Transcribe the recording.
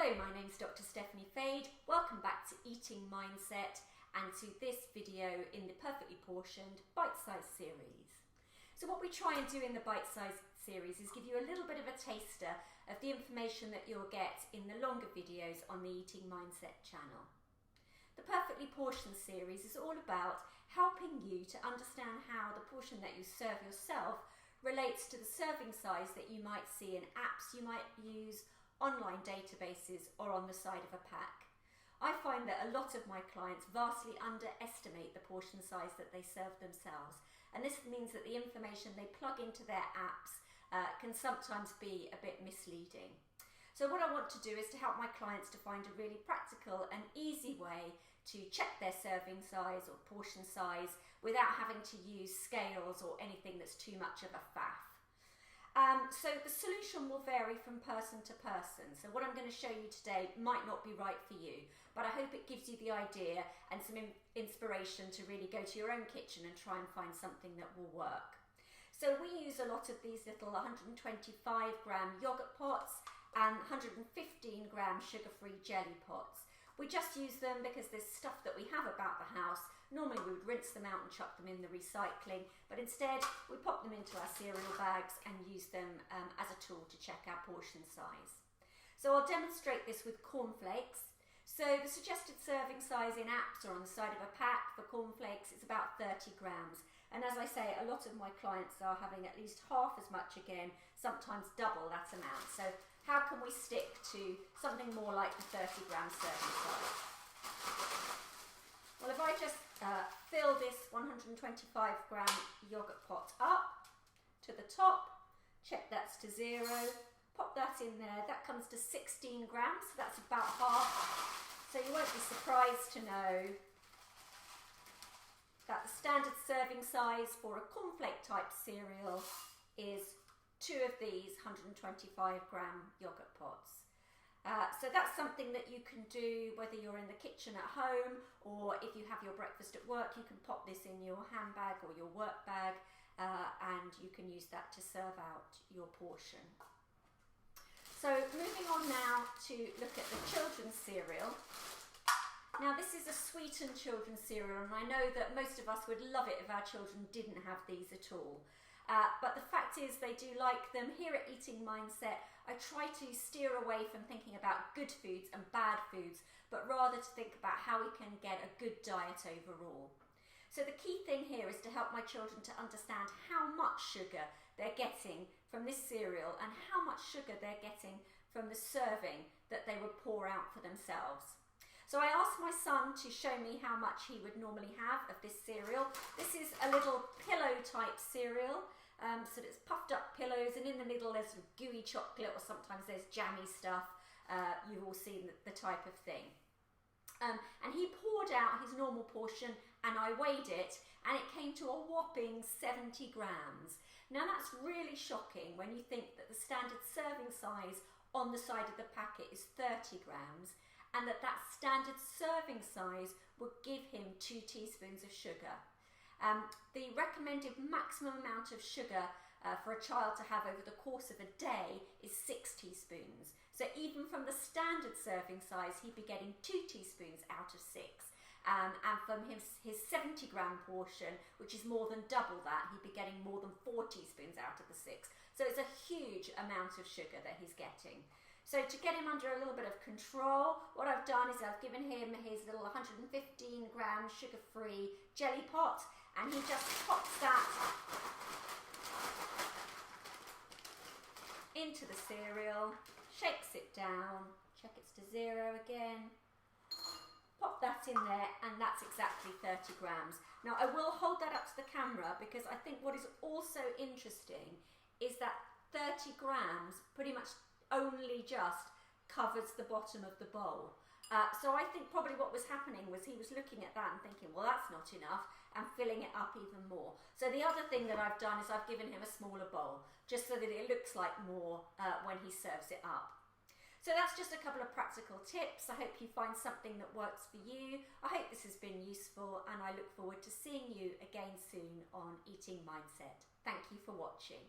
Hello, my name's Dr. Stephanie Fade. Welcome back to Eating Mindset and to this video in the Perfectly Portioned Bite-Sized series. So what we try and do in the Bite-Sized series is give you a little bit of a taster of the information that you'll get in the longer videos on the Eating Mindset channel. The Perfectly Portioned series is all about helping you to understand how the portion that you serve yourself relates to the serving size that you might see in apps you might use, online databases, or on the side of a pack. I find that a lot of my clients vastly underestimate the portion size that they serve themselves, and this means that the information they plug into their apps can sometimes be a bit misleading. So what I want to do is to help my clients to find a really practical and easy way to check their serving size or portion size without having to use scales or anything that's too much of a faff. So the solution will vary from person to person. So what I'm going to show you today might not be right for you, but I hope it gives you the idea and some inspiration to really go to your own kitchen and try and find something that will work. So we use a lot of these little 125 gram yogurt pots and 115 gram sugar-free jelly pots. We just use them because there's stuff that we have about the house. Normally we would rinse them out and chuck them in the recycling, but instead we pop them into our cereal bags and use them as a tool to check our portion size. So I'll demonstrate this with cornflakes. So the suggested serving size in apps or on the side of a pack for cornflakes is about 30 grams. And as I say, a lot of my clients are having at least half as much again, sometimes double that amount. So how can we stick to something more like the 30 gram serving size? Well, if I just fill this 125 gram yogurt pot up to the top, check that's to 0, pop that in there, that comes to 16 grams, so that's about half. So you won't be surprised to know that the standard serving size for a cornflake type cereal is 2 of these 125 gram yogurt pots. So that's something that you can do whether you're in the kitchen at home or if you have your breakfast at work. You can pop this in your handbag or your work bag and you can use that to serve out your portion. So moving on now to look at the children's cereal. Now this is a sweetened children's cereal, and I know that most of us would love it if our children didn't have these at all. But the fact is they do like them. Here at Eating Mindset, I try to steer away from thinking about good foods and bad foods, but rather to think about how we can get a good diet overall. So the key thing here is to help my children to understand how much sugar they're getting from this cereal and how much sugar they're getting from the serving that they would pour out for themselves. So I asked my son to show me how much he would normally have of this cereal. This is a little pillow type cereal, so it's puffed up pillows, and in the middle there's some gooey chocolate, or sometimes there's jammy stuff. You've all seen the type of thing. And he poured out his normal portion and I weighed it, and it came to a whopping 70 grams. Now that's really shocking when you think that the standard serving size on the side of the packet is 30 grams. And that standard serving size would give him 2 teaspoons of sugar. The recommended maximum amount of sugar for a child to have over the course of a day is 6 teaspoons. So even from the standard serving size, he'd be getting 2 teaspoons out of 6. And from his 70 gram portion, which is more than double that, he'd be getting more than 4 teaspoons out of the 6. So it's a huge amount of sugar that he's getting. So to get him under a little bit of control, what I've done is I've given him his little 115 gram sugar-free jelly pot, and he just pops that into the cereal, shakes it down, check it's to 0 again, pop that in there, and that's exactly 30 grams. Now I will hold that up to the camera because I think what is also interesting is that 30 grams pretty much only just covers the bottom of the bowl. So I think probably what was happening was he was looking at that and thinking, well, that's not enough, and filling it up even more. So the other thing that I've done is I've given him a smaller bowl, just so that it looks like more when he serves it up. So that's just a couple of practical tips. I hope you find something that works for you. I hope this has been useful, and I look forward to seeing you again soon on Eating Mindset. Thank you for watching.